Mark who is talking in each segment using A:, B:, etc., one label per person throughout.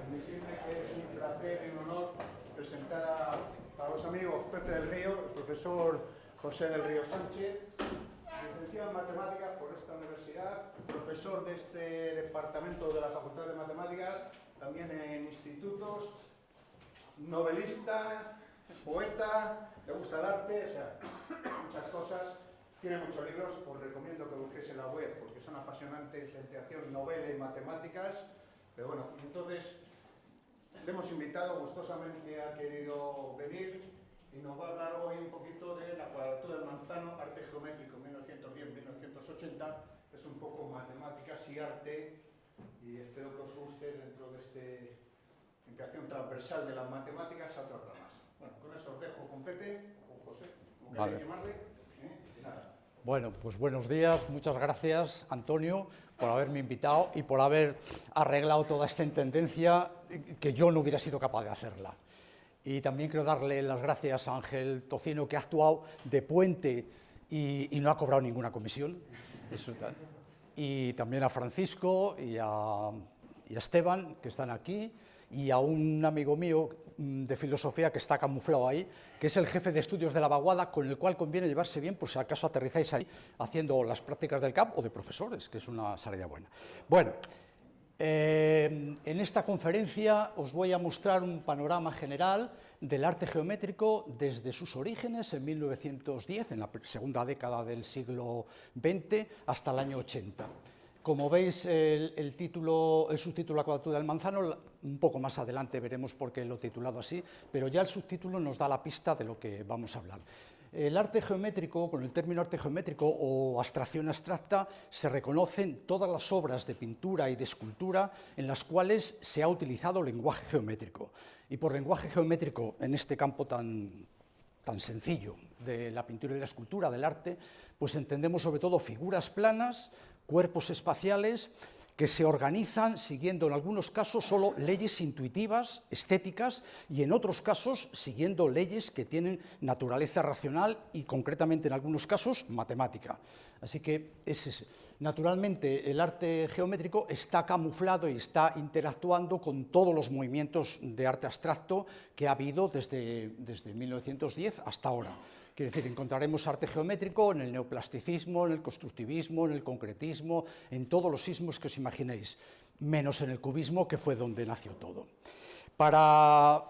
A: Permitidme que es un placer y un honor presentar a los amigos Pepe del Río, el profesor José del Río Sánchez, licenciado en Matemáticas por esta universidad, profesor de este departamento de la Facultad de Matemáticas, también en institutos, novelista, poeta, le gusta el arte, o sea, muchas cosas. Tiene muchos libros, os recomiendo que busquéis en la web porque son apasionantes, licenciación, novela y matemáticas. Pero bueno, entonces le hemos invitado, gustosamente ha querido venir y nos va a hablar hoy un poquito de la cuadratura del manzano, arte geométrico 1910-1980, es un poco matemáticas y arte, y espero que os guste dentro de esta integración transversal de las matemáticas a otras ramas. Bueno, con eso os dejo con Pepe, o con José, como queráis llamarle. Nada.
B: Bueno, pues buenos días, muchas gracias Antonio por haberme invitado y por haber arreglado toda esta intendencia que yo no hubiera sido capaz de hacerla. Y también quiero darle las gracias a Ángel Tocino, que ha actuado de puente y no ha cobrado ninguna comisión. Eso tal. Y también a Francisco y a Esteban, que están aquí, y a un amigo mío de filosofía que está camuflado ahí, que es el jefe de estudios de la vaguada, con el cual conviene llevarse bien, pues si acaso aterrizáis ahí haciendo las prácticas del CAP o de profesores, que es una salida buena. Bueno, en esta conferencia os voy a mostrar un panorama general del arte geométrico desde sus orígenes en 1910, en la segunda década del siglo XX, hasta el año 80. Como veis, el subtítulo La cuadratura del manzano, un poco más adelante veremos por qué lo he titulado así, pero ya el subtítulo nos da la pista de lo que vamos a hablar. El arte geométrico, con el término arte geométrico o abstracción abstracta, se reconocen todas las obras de pintura y de escultura en las cuales se ha utilizado lenguaje geométrico. Y por lenguaje geométrico, en este campo tan sencillo de la pintura y la escultura, del arte, pues entendemos sobre todo figuras planas, cuerpos espaciales que se organizan siguiendo en algunos casos solo leyes intuitivas, estéticas, y en otros casos siguiendo leyes que tienen naturaleza racional y concretamente en algunos casos matemática. Así que naturalmente el arte geométrico está camuflado y está interactuando con todos los movimientos de arte abstracto que ha habido desde 1910 hasta ahora. Quiere decir, encontraremos arte geométrico en el neoplasticismo, en el constructivismo, en el concretismo, en todos los ismos que os imaginéis, menos en el cubismo, que fue donde nació todo. Para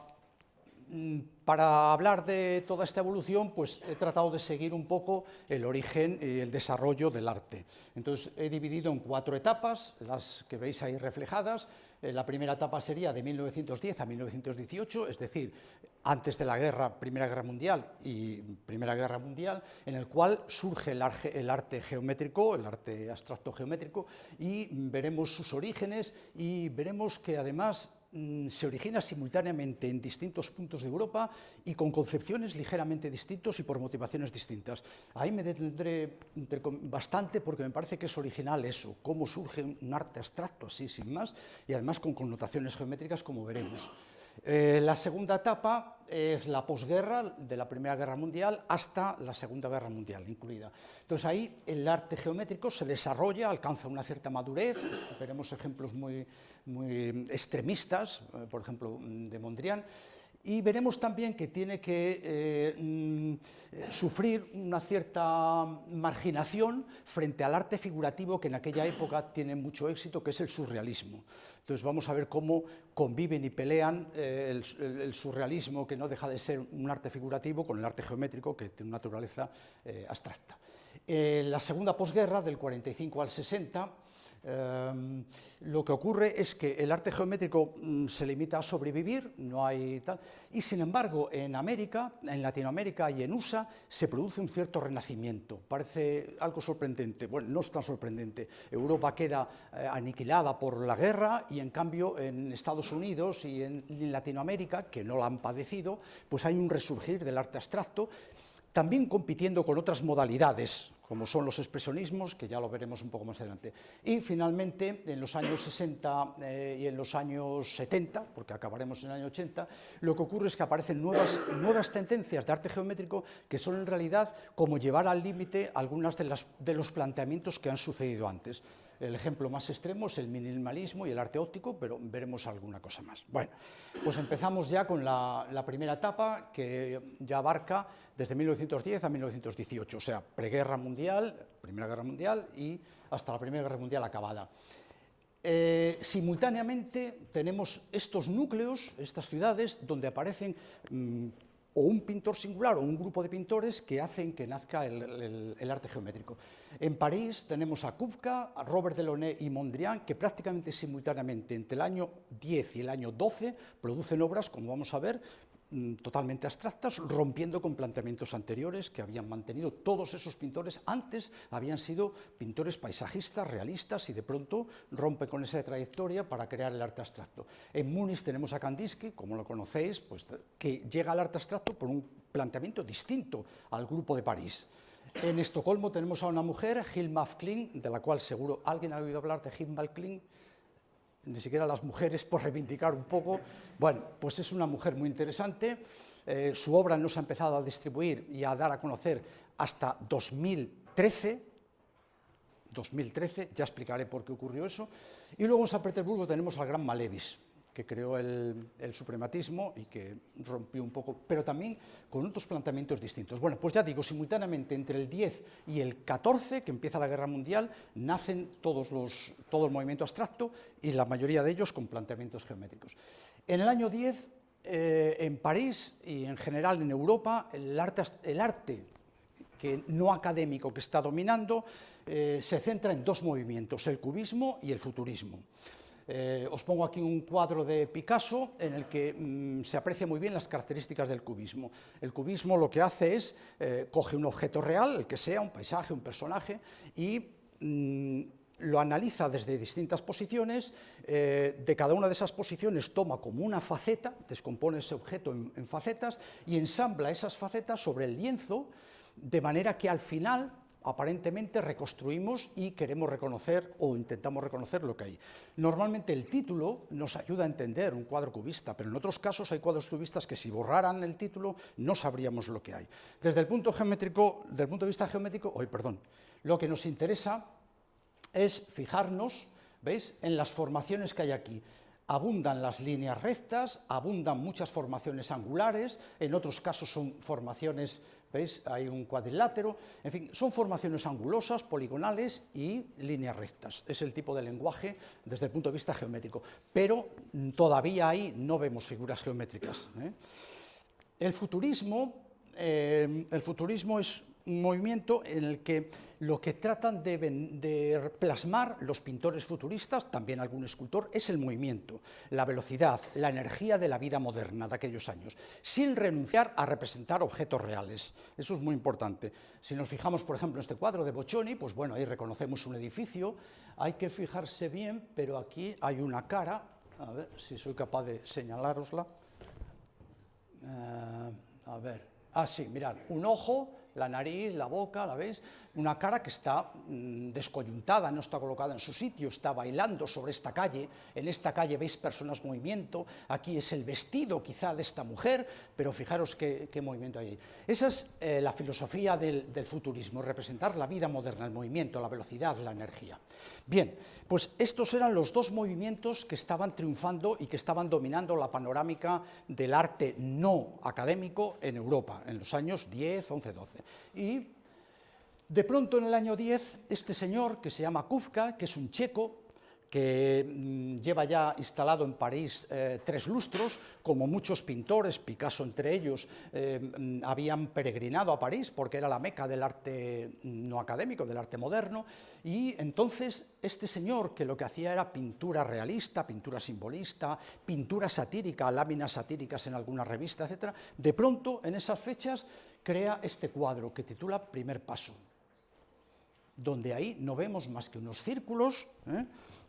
B: hablar de toda esta evolución, pues he tratado de seguir un poco el origen y el desarrollo del arte. Entonces, he dividido en 4 etapas, las que veis ahí reflejadas. La primera etapa sería de 1910 a 1918, es decir, antes de la Primera Guerra Mundial y Primera Guerra Mundial, en el cual surge el arte geométrico, el arte abstracto geométrico, y veremos sus orígenes y veremos que además se origina simultáneamente en distintos puntos de Europa y con concepciones ligeramente distintas y por motivaciones distintas. Ahí me detendré bastante porque me parece que es original eso, cómo surge un arte abstracto así sin más y además con connotaciones geométricas, como veremos. La segunda etapa es la posguerra, de la Primera Guerra Mundial hasta la Segunda Guerra Mundial incluida. Entonces ahí el arte geométrico se desarrolla, alcanza una cierta madurez, veremos ejemplos muy extremistas, por ejemplo de Mondrian, y veremos también que tiene que sufrir una cierta marginación frente al arte figurativo que en aquella época tiene mucho éxito, que es el surrealismo. Entonces vamos a ver cómo conviven y pelean el surrealismo, que no deja de ser un arte figurativo, con el arte geométrico, que tiene una naturaleza abstracta. La segunda posguerra, del 45 al 60, lo que ocurre es que el arte geométrico se limita a sobrevivir, no hay tal, y sin embargo en América, en Latinoamérica y en USA se produce un cierto renacimiento. Parece algo sorprendente, bueno, no es tan sorprendente. Europa queda aniquilada por la guerra y en cambio en Estados Unidos y en Latinoamérica, que no la han padecido, pues hay un resurgir del arte abstracto, también compitiendo con otras modalidades, como son los expresionismos, que ya lo veremos un poco más adelante. Y finalmente, en los años 60 y en los años 70, porque acabaremos en el año 80, lo que ocurre es que aparecen nuevas tendencias de arte geométrico que son en realidad como llevar al límite algunas de los planteamientos que han sucedido antes. El ejemplo más extremo es el minimalismo y el arte óptico, pero veremos alguna cosa más. Bueno, pues empezamos ya con la primera etapa, que ya abarca desde 1910 a 1918, o sea, preguerra mundial, Primera Guerra Mundial y hasta la Primera Guerra Mundial acabada. Simultáneamente tenemos estos núcleos, estas ciudades, donde aparecen o un pintor singular o un grupo de pintores que hacen que nazca el arte geométrico. En París tenemos a Kupka, a Robert Delaunay y Mondrian, que prácticamente simultáneamente entre el año 10 y el año 12 producen obras, como vamos a ver, totalmente abstractas, rompiendo con planteamientos anteriores que habían mantenido todos esos pintores. Antes habían sido pintores paisajistas, realistas, y de pronto rompe con esa trayectoria para crear el arte abstracto. En Múnich tenemos a Kandinsky, como lo conocéis, pues, que llega al arte abstracto por un planteamiento distinto al grupo de París. En Estocolmo tenemos a una mujer, Hilma af Klint, de la cual seguro alguien ha oído hablar de Hilma af Klint, ni siquiera las mujeres, por reivindicar un poco. Bueno, pues es una mujer muy interesante. Su obra no se ha empezado a distribuir y a dar a conocer hasta 2013, ya explicaré por qué ocurrió eso. Y luego en San Petersburgo tenemos al gran Malevich, que creó el suprematismo y que rompió un poco, pero también con otros planteamientos distintos. Bueno, pues ya digo, simultáneamente entre el 10 y el 14, que empieza la Guerra Mundial, nacen todo el movimiento abstracto y la mayoría de ellos con planteamientos geométricos. En el año 10, en París y en general en Europa, el arte que no académico que está dominando se centra en dos movimientos, el cubismo y el futurismo. Os pongo aquí un cuadro de Picasso en el que se aprecia muy bien las características del cubismo. El cubismo lo que hace es, coge un objeto real, el que sea, un paisaje, un personaje, y lo analiza desde distintas posiciones. De cada una de esas posiciones toma como una faceta, descompone ese objeto en facetas y ensambla esas facetas sobre el lienzo, de manera que al final aparentemente reconstruimos y queremos reconocer o intentamos reconocer lo que hay. Normalmente el título nos ayuda a entender un cuadro cubista, pero en otros casos hay cuadros cubistas que si borraran el título no sabríamos lo que hay. Desde el punto de vista geométrico, lo que nos interesa es fijarnos, ¿veis?, en las formaciones que hay aquí. Abundan las líneas rectas, abundan muchas formaciones angulares, en otros casos son formaciones, ¿veis?, hay un cuadrilátero, en fin, son formaciones angulosas, poligonales y líneas rectas. Es el tipo de lenguaje desde el punto de vista geométrico, pero todavía ahí no vemos figuras geométricas. El futurismo es un movimiento en el que lo que tratan de plasmar los pintores futuristas, también algún escultor, es el movimiento, la velocidad, la energía de la vida moderna de aquellos años, sin renunciar a representar objetos reales. Eso es muy importante. Si nos fijamos, por ejemplo, en este cuadro de Boccioni, pues bueno, ahí reconocemos un edificio, hay que fijarse bien, pero aquí hay una cara, a ver si soy capaz de señalárosla. Sí, mirad, un ojo, la nariz, la boca, ¿la veis? Una cara que está descoyuntada, no está colocada en su sitio, está bailando sobre esta calle. En esta calle veis personas en movimiento, aquí es el vestido quizá de esta mujer, pero fijaros qué movimiento hay ahí. Esa es la filosofía del futurismo, representar la vida moderna, el movimiento, la velocidad, la energía. Bien, pues estos eran los dos movimientos que estaban triunfando y que estaban dominando la panorámica del arte no académico en Europa, en los años 10, 11, 12. Y de pronto en el año 10, este señor que se llama Kupka, que es un checo, que lleva ya instalado en París 3 lustros, como muchos pintores, Picasso entre ellos, habían peregrinado a París porque era la meca del arte no académico, del arte moderno, y entonces este señor, que lo que hacía era pintura realista, pintura simbolista, pintura satírica, láminas satíricas en alguna revista, etc., de pronto en esas fechas crea este cuadro que titula Primer Paso, donde ahí no vemos más que unos círculos,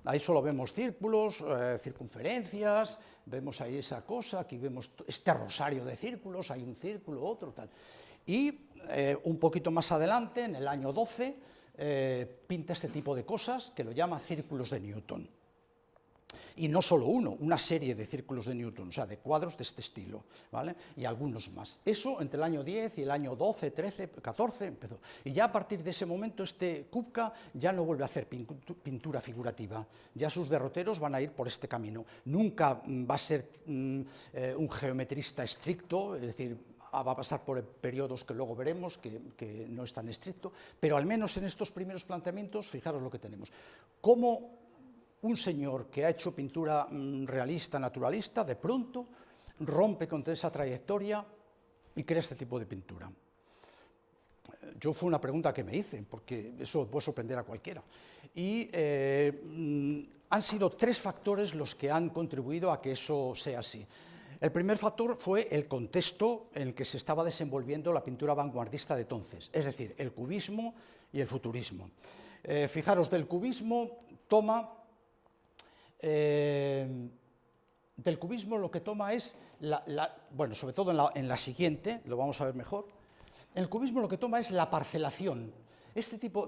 B: ahí solo vemos círculos, circunferencias, vemos ahí esa cosa, aquí vemos este rosario de círculos, hay un círculo, otro, tal. Y un poquito más adelante, en el año 12, pinta este tipo de cosas que lo llama círculos de Newton. y no solo uno, una serie de círculos de Newton, o sea, de cuadros de este estilo, ¿vale? Y algunos más. Eso entre el año 10 y el año 12, 13, 14 empezó. Y ya a partir de ese momento Kupka ya no vuelve a hacer pintura figurativa, ya sus derroteros van a ir por este camino. Nunca va a ser un geometrista estricto, es decir, va a pasar por periodos que luego veremos, que no es tan estricto, pero al menos en estos primeros planteamientos, fijaros lo que tenemos. Cómo un señor que ha hecho pintura realista, naturalista, de pronto rompe con esa trayectoria y crea este tipo de pintura. Yo fue una pregunta que me hice, porque eso puede sorprender a cualquiera. Y han sido 3 factores los que han contribuido a que eso sea así. El primer factor fue el contexto en el que se estaba desenvolviendo la pintura vanguardista de entonces, es decir, el cubismo y el futurismo. Fijaros, del cubismo lo que toma es, bueno, sobre todo en la siguiente, lo vamos a ver mejor, el cubismo lo que toma es la parcelación.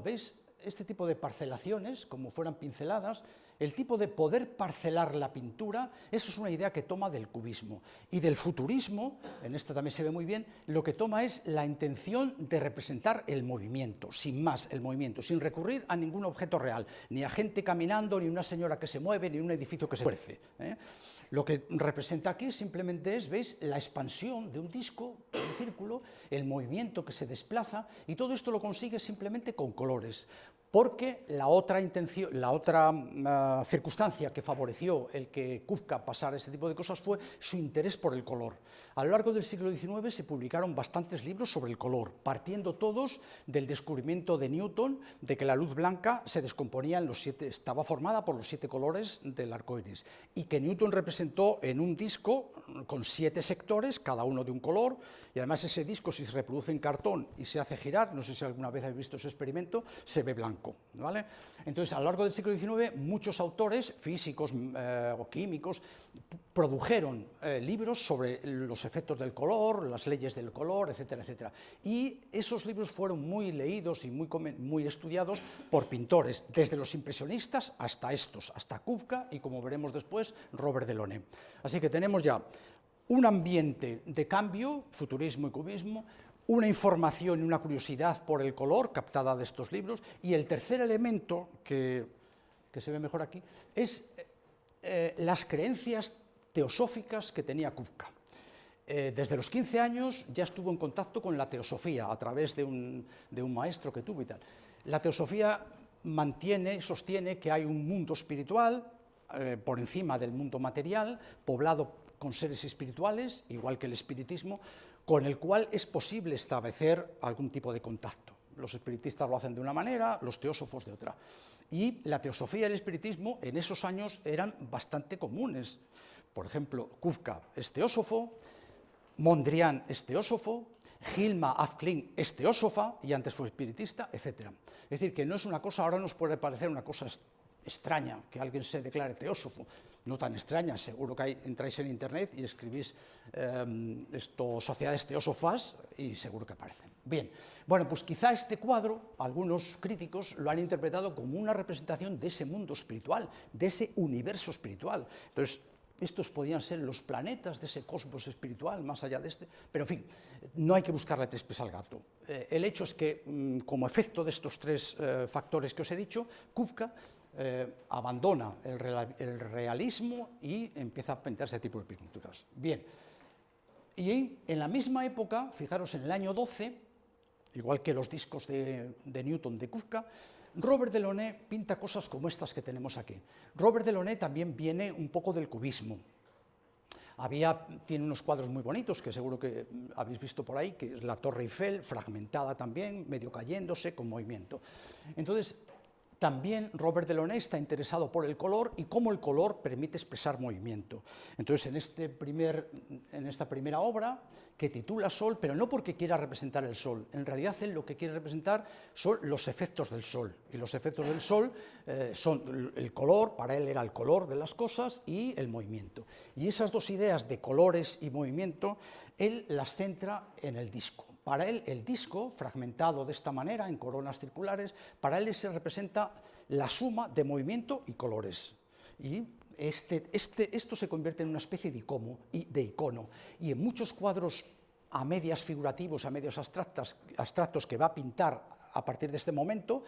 B: ¿Veis? Este tipo de parcelaciones, como fueran pinceladas, el tipo de poder parcelar la pintura, eso es una idea que toma del cubismo. Y del futurismo, en esto también se ve muy bien, lo que toma es la intención de representar el movimiento, sin más, el movimiento, sin recurrir a ningún objeto real, ni a gente caminando, ni una señora que se mueve, ni un edificio que se tuerce, ¿eh? Lo que representa aquí simplemente es, ¿veis?, la expansión de un disco, un círculo, el movimiento que se desplaza, y todo esto lo consigue simplemente con colores, porque la otra circunstancia que favoreció el que Kupka pasara este tipo de cosas fue su interés por el color. A lo largo del siglo XIX se publicaron bastantes libros sobre el color, partiendo todos del descubrimiento de Newton de que la luz blanca se descomponía estaba formada por los 7 colores del arco iris, y que Newton representó en un disco con 7 sectores, cada uno de un color, y además ese disco, si se reproduce en cartón y se hace girar, no sé si alguna vez habéis visto ese experimento, se ve blanco, ¿vale? Entonces, a lo largo del siglo XIX, muchos autores, físicos o químicos, produjeron libros sobre los efectos del color, las leyes del color, etcétera, etcétera. Y esos libros fueron muy leídos y muy estudiados por pintores, desde los impresionistas hasta estos, hasta Kupka y, como veremos después, Robert Delaunay. Así que tenemos ya un ambiente de cambio, futurismo y cubismo, una información y una curiosidad por el color captada de estos libros, y el tercer elemento, que se ve mejor aquí, es las creencias teosóficas que tenía Kupka. Desde los 15 años ya estuvo en contacto con la teosofía a través de un maestro que tuvo y tal. La teosofía sostiene que hay un mundo espiritual por encima del mundo material, poblado con seres espirituales, igual que el espiritismo, con el cual es posible establecer algún tipo de contacto. Los espiritistas lo hacen de una manera, los teósofos de otra. Y la teosofía y el espiritismo en esos años eran bastante comunes. Por ejemplo, Kupka es teósofo, Mondrian es teósofo, Hilma af Klint es teósofa y antes fue espiritista, etc. Es decir, que no es una cosa, ahora nos puede parecer una cosa extraña que alguien se declare teósofo. No tan extraña, seguro que entráis en internet y escribís sociedades teósofas y seguro que aparecen. Bien, bueno, pues quizá este cuadro, algunos críticos lo han interpretado como una representación de ese mundo espiritual, de ese universo espiritual. Entonces, estos podían ser los planetas de ese cosmos espiritual, más allá de este, pero en fin, no hay que buscarle 3 pies al gato. El hecho es que, como efecto de estos 3 factores que os he dicho, Kupka abandona el realismo y empieza a pintar ese tipo de pinturas. Bien, y en la misma época, fijaros, en el año 12, igual que los discos de Newton de Kupka, Robert Delaunay pinta cosas como estas que tenemos aquí. Robert Delaunay también viene un poco del cubismo. Tiene unos cuadros muy bonitos que seguro que habéis visto por ahí, que es la Torre Eiffel, fragmentada también, medio cayéndose, con movimiento. Entonces, también Robert Delaunay está interesado por el color y cómo el color permite expresar movimiento. Entonces, en esta primera obra, que titula Sol, pero no porque quiera representar el sol, en realidad él lo que quiere representar son los efectos del sol, y los efectos del sol son el color, para él era el color de las cosas, y el movimiento. Y esas 2 ideas de colores y movimiento, él las centra en el disco. Para él, el disco, fragmentado de esta manera, en coronas circulares, para él se representa la suma de movimiento y colores. Y esto se convierte en una especie de icono, y en muchos cuadros a medias figurativos, a medios abstractos que va a pintar a partir de este momento,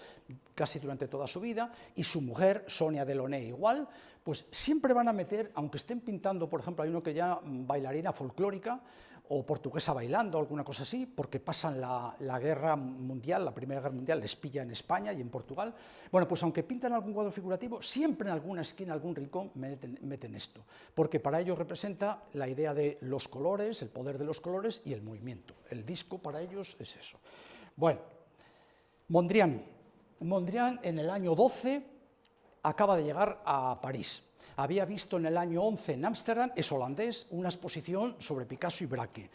B: casi durante toda su vida, y su mujer, Sonia Delaunay, igual, pues siempre van a meter, aunque estén pintando, por ejemplo, hay uno que ya bailarina folclórica, o portuguesa bailando, alguna cosa así, porque pasan la guerra mundial, la Primera Guerra Mundial, les pilla en España y en Portugal. Bueno, pues aunque pintan algún cuadro figurativo, siempre en alguna esquina, algún rincón, meten esto, porque para ellos representa la idea de los colores, el poder de los colores y el movimiento. El disco para ellos es eso. Bueno, Mondrian en el año 12 acaba de llegar a París. Había visto en el año 11 en Ámsterdam, es holandés, una exposición sobre Picasso y Braque.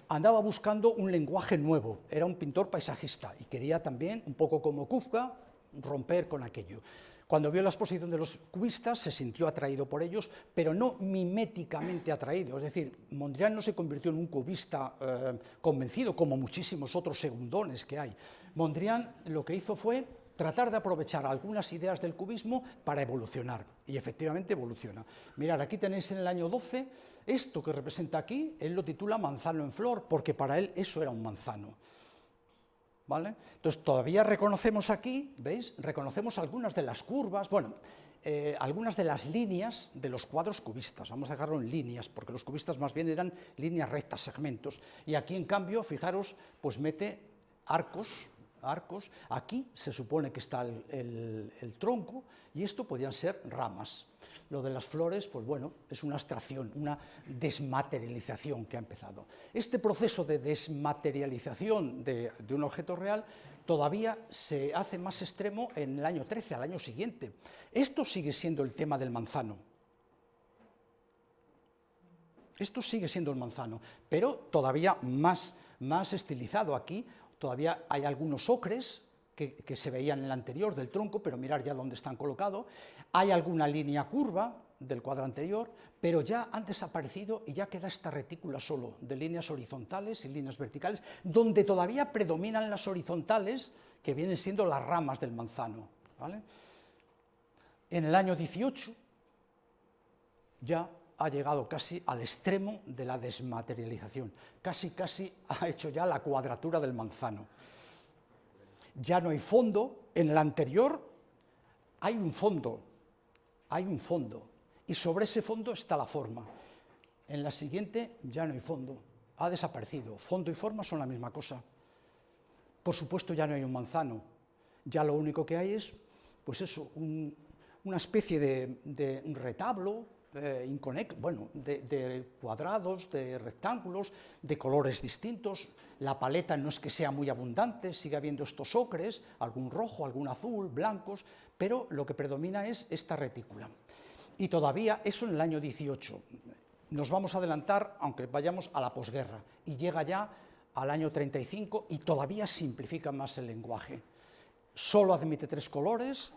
B: Andaba buscando un lenguaje nuevo, era un pintor paisajista y quería también, un poco como Kafka, romper con aquello. Cuando vio la exposición de los cubistas se sintió atraído por ellos, pero no miméticamente atraído, es decir, Mondrian no se convirtió en un cubista convencido, como muchísimos otros segundones que hay. Mondrian lo que hizo fue tratar de aprovechar algunas ideas del cubismo para evolucionar, y efectivamente evoluciona. Mirad, aquí tenéis en el año 12, esto que representa aquí, él lo titula Manzano en flor, porque para él eso era un manzano. ¿Vale? Entonces todavía reconocemos aquí, ¿veis? Reconocemos algunas de las curvas, bueno, algunas de las líneas de los cuadros cubistas, vamos a dejarlo en líneas, porque los cubistas más bien eran líneas rectas, segmentos, y aquí en cambio, fijaros, pues mete arcos, aquí se supone que está el tronco, y esto podrían ser ramas. Lo de las flores, pues bueno, es una abstracción, una desmaterialización que ha empezado. Este proceso de desmaterialización de un objeto real todavía se hace más extremo en el año 13, al año siguiente. Esto sigue siendo el tema del manzano. Esto sigue siendo el manzano, pero todavía más estilizado. Aquí todavía hay algunos ocres que se veían en el anterior del tronco, pero mirar ya dónde están colocados. Hay alguna línea curva del cuadro anterior, pero ya han desaparecido y ya queda esta retícula solo de líneas horizontales y líneas verticales, donde todavía predominan las horizontales, que vienen siendo las ramas del manzano, ¿vale? En el año 18 ya ha llegado casi al extremo de la desmaterialización, casi ha hecho ya la cuadratura del manzano. Ya no hay fondo, en el anterior hay un fondo, y sobre ese fondo está la forma. En la siguiente ya no hay fondo, ha desaparecido, fondo y forma son la misma cosa. Por supuesto ya no hay un manzano, ya lo único que hay es, pues eso, una especie de retablo, de cuadrados, de rectángulos, de colores distintos. La paleta no es que sea muy abundante, sigue habiendo estos ocres, algún rojo, algún azul, blancos, pero lo que predomina es esta retícula. Y todavía eso en el año 18. Nos vamos a adelantar, aunque vayamos a la posguerra, y llega ya al año 35 y todavía simplifica más el lenguaje. Solo admite 3 colores,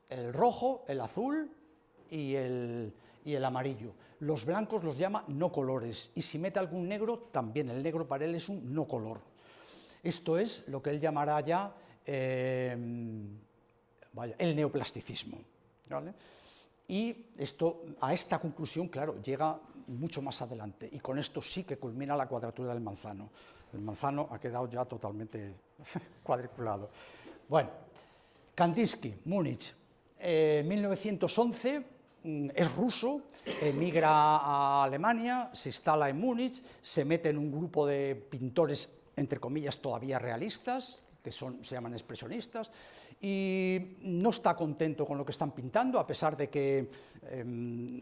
B: el rojo, el azul y el amarillo. Los blancos los llama no colores, y si mete algún negro, también el negro para él es un no color. Esto es lo que él llamará ya el neoplasticismo, ¿vale? Y a esta conclusión, claro, llega mucho más adelante, y con esto sí que culmina la cuadratura del manzano. El manzano ha quedado ya totalmente cuadriculado. Bueno, Kandinsky, Múnich, 1911, es ruso, emigra a Alemania, se instala en Múnich, se mete en un grupo de pintores, entre comillas, todavía realistas, que se llaman expresionistas, y no está contento con lo que están pintando, a pesar de que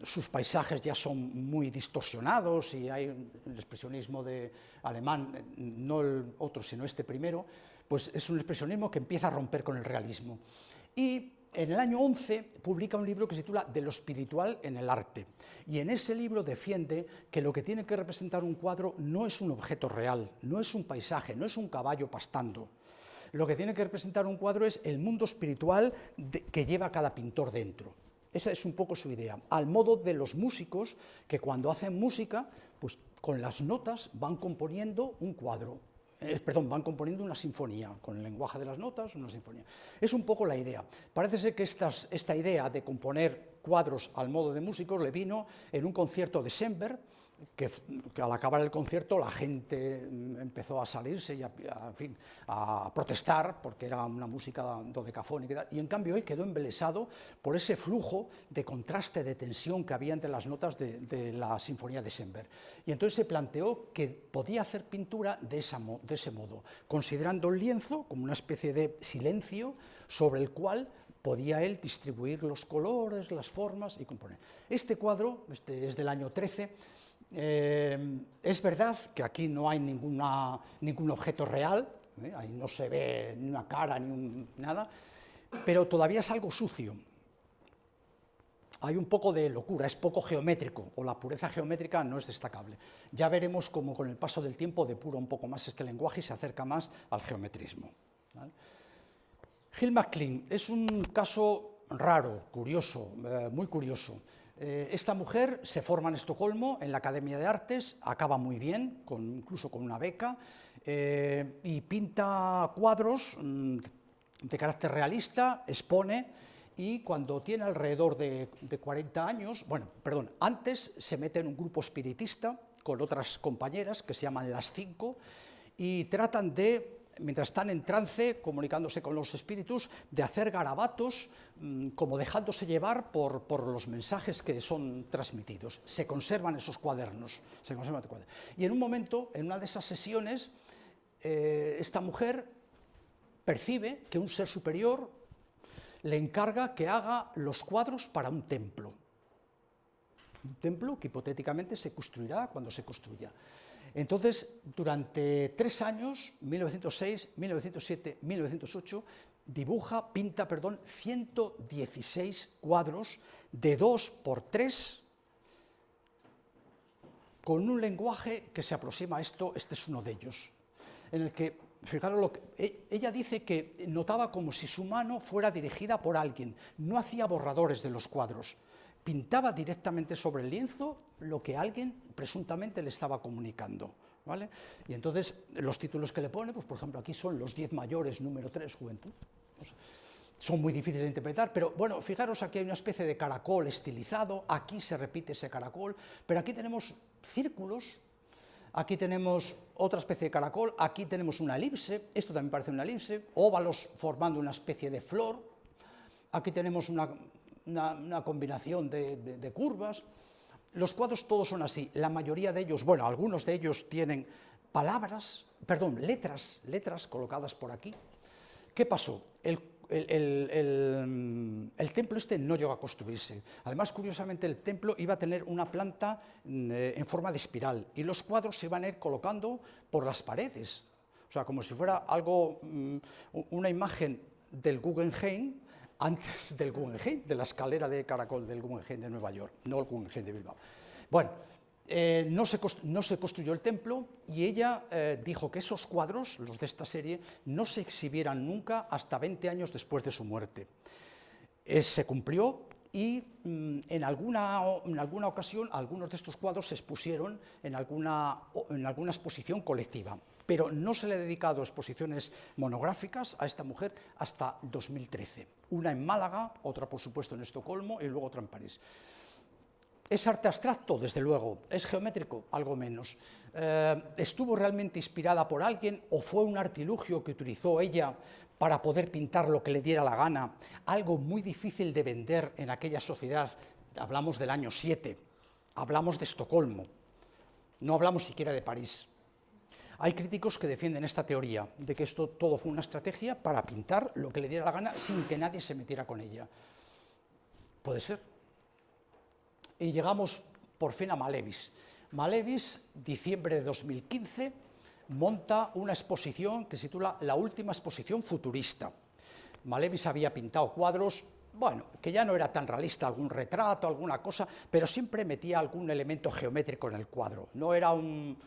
B: sus paisajes ya son muy distorsionados, y hay el expresionismo alemán, no el otro, sino este primero, pues es un expresionismo que empieza a romper con el realismo. Y en el año 11 publica un libro que se titula De lo espiritual en el arte, y en ese libro defiende que lo que tiene que representar un cuadro no es un objeto real, no es un paisaje, no es un caballo pastando. Lo que tiene que representar un cuadro es el mundo espiritual que lleva cada pintor dentro. Esa es un poco su idea, al modo de los músicos que cuando hacen música, pues con las notas van componiendo un cuadro. Van componiendo una sinfonía, con el lenguaje de las notas, una sinfonía. Es un poco la idea. Parece ser que esta idea de componer cuadros al modo de músicos le vino en un concierto de Schoenberg, que al acabar el concierto la gente empezó a salirse y en fin, a protestar porque era una música dodecafónica y en cambio él quedó embelesado por ese flujo de contraste, de tensión que había entre las notas de la sinfonía de Schoenberg. Y entonces se planteó que podía hacer pintura de ese modo, considerando el lienzo como una especie de silencio sobre el cual podía él distribuir los colores, las formas y componer. Este cuadro, este es del año 13, es verdad que aquí no hay ningún objeto real, ahí no se ve ni una cara ni nada, pero todavía es algo sucio. Hay un poco de locura, es poco geométrico, o la pureza geométrica no es destacable. Ya veremos cómo con el paso del tiempo depura un poco más este lenguaje y se acerca más al geometrismo, ¿vale? Hill McLean es un caso raro, curioso, muy curioso. Esta mujer se forma en Estocolmo, en la Academia de Artes, acaba muy bien, incluso con una beca, y pinta cuadros de carácter realista, expone, y cuando tiene alrededor de 40 años, antes se mete en un grupo espiritista con otras compañeras que se llaman Las Cinco, y tratan de, mientras están en trance, comunicándose con los espíritus, de hacer garabatos, como dejándose llevar por los mensajes que son transmitidos. Se conservan esos cuadernos, Y en un momento, en una de esas sesiones, esta mujer percibe que un ser superior le encarga que haga los cuadros para un templo. Un templo que hipotéticamente se construirá cuando se construya. Entonces, durante 3 años, 1906, 1907, 1908, pinta 116 cuadros de 2 por 3 con un lenguaje que se aproxima a esto. Este es uno de ellos, en el que, fijaros, ella dice que notaba como si su mano fuera dirigida por alguien, no hacía borradores de los cuadros, pintaba directamente sobre el lienzo lo que alguien presuntamente le estaba comunicando, ¿vale? Y entonces los títulos que le pone, pues por ejemplo aquí son los 10 mayores, número 3, juventud. Pues, son muy difíciles de interpretar, pero bueno, fijaros, aquí hay una especie de caracol estilizado, aquí se repite ese caracol, pero aquí tenemos círculos, aquí tenemos otra especie de caracol, aquí tenemos una elipse, esto también parece una elipse, óvalos formando una especie de flor, aquí tenemos una combinación de curvas. Los cuadros todos son así, la mayoría de ellos, algunos de ellos tienen letras colocadas por aquí. ¿Qué pasó? El templo este no llegó a construirse. Además, curiosamente, el templo iba a tener una planta en forma de espiral y los cuadros se iban a ir colocando por las paredes. O sea, como si fuera algo, una imagen del Guggenheim antes del Guggenheim, de la escalera de caracol del Guggenheim de Nueva York, no el Guggenheim de Bilbao. Bueno, no se construyó el templo y ella dijo que esos cuadros, los de esta serie, no se exhibieran nunca hasta 20 años después de su muerte. Se cumplió y en alguna ocasión algunos de estos cuadros se expusieron en alguna exposición colectiva, pero no se le ha dedicado exposiciones monográficas a esta mujer hasta 2013. Una en Málaga, otra por supuesto en Estocolmo y luego otra en París. ¿Es arte abstracto? Desde luego. ¿Es geométrico? Algo menos. ¿Estuvo realmente inspirada por alguien o fue un artilugio que utilizó ella para poder pintar lo que le diera la gana? Algo muy difícil de vender en aquella sociedad. Hablamos del año 7, hablamos de Estocolmo, no hablamos siquiera de París. Hay críticos que defienden esta teoría, de que esto todo fue una estrategia para pintar lo que le diera la gana sin que nadie se metiera con ella. Puede ser. Y llegamos por fin a Malevis. Malevis, diciembre de 2015, monta una exposición que se titula La última exposición futurista. Malevis había pintado cuadros, que ya no era tan realista, algún retrato, alguna cosa, pero siempre metía algún elemento geométrico en el cuadro. No era un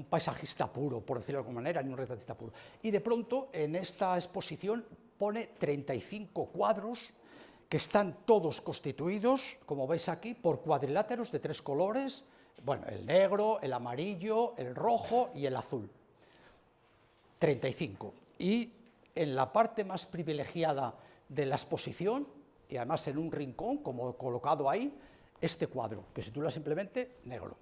B: paisajista puro, por decirlo de alguna manera, ni un retratista puro. Y de pronto, en esta exposición, pone 35 cuadros que están todos constituidos, como veis aquí, por cuadriláteros de 3 colores, el negro, el amarillo, el rojo y el azul. 35. Y en la parte más privilegiada de la exposición, y además en un rincón, como colocado ahí, este cuadro, que se titula simplemente Negro.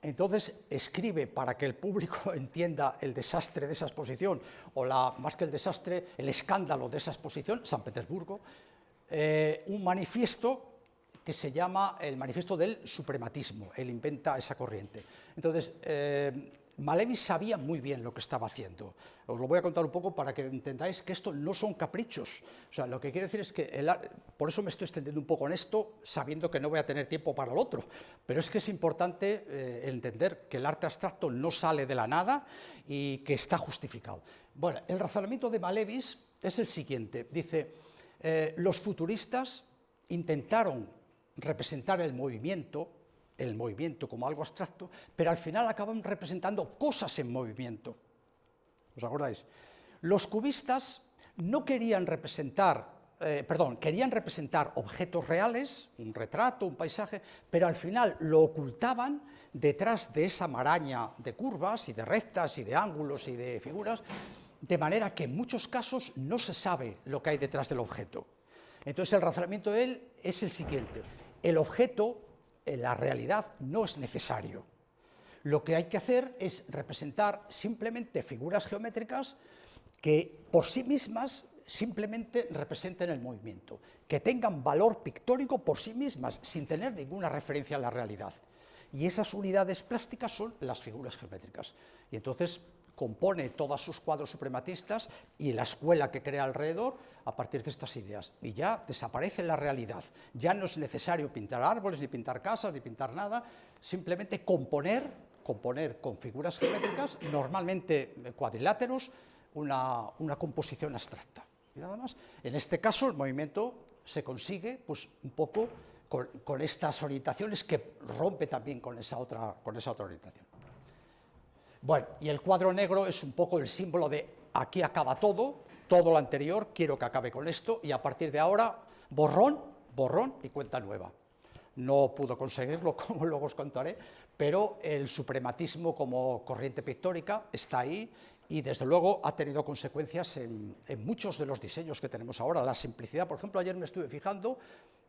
B: Entonces escribe, para que el público entienda el desastre de esa exposición, o más que el desastre, el escándalo de esa exposición, San Petersburgo, un manifiesto que se llama el manifiesto del suprematismo. Él inventa esa corriente. Entonces, Malevich sabía muy bien lo que estaba haciendo. Os lo voy a contar un poco para que entendáis que esto no son caprichos. O sea, lo que quiero decir es que, por eso me estoy extendiendo un poco en esto, sabiendo que no voy a tener tiempo para el otro. Pero es que es importante entender que el arte abstracto no sale de la nada y que está justificado. Bueno, el razonamiento de Malevich es el siguiente. Dice, los futuristas intentaron representar el movimiento como algo abstracto, pero al final acaban representando cosas en movimiento. ¿Os acordáis? Los cubistas no querían representar, querían representar objetos reales, un retrato, un paisaje, pero al final lo ocultaban detrás de esa maraña de curvas y de rectas y de ángulos y de figuras, de manera que en muchos casos no se sabe lo que hay detrás del objeto. Entonces el razonamiento de él es el siguiente: el objeto, la realidad, no es necesario. Lo que hay que hacer es representar simplemente figuras geométricas que por sí mismas simplemente representen el movimiento, que tengan valor pictórico por sí mismas, sin tener ninguna referencia a la realidad. Y esas unidades plásticas son las figuras geométricas. Y entonces compone todos sus cuadros suprematistas y la escuela que crea alrededor a partir de estas ideas. Y ya desaparece la realidad. Ya no es necesario pintar árboles, ni pintar casas, ni pintar nada, simplemente componer con figuras geométricas, normalmente cuadriláteros, una composición abstracta. Y nada más. En este caso, el movimiento se consigue pues, un poco con estas orientaciones que rompe también con esa otra orientación. Bueno, y el cuadro negro es un poco el símbolo de aquí acaba todo lo anterior, quiero que acabe con esto, y a partir de ahora, borrón y cuenta nueva. No pudo conseguirlo, como luego os contaré, pero el suprematismo como corriente pictórica está ahí y desde luego ha tenido consecuencias en muchos de los diseños que tenemos ahora. La simplicidad, por ejemplo, ayer me estuve fijando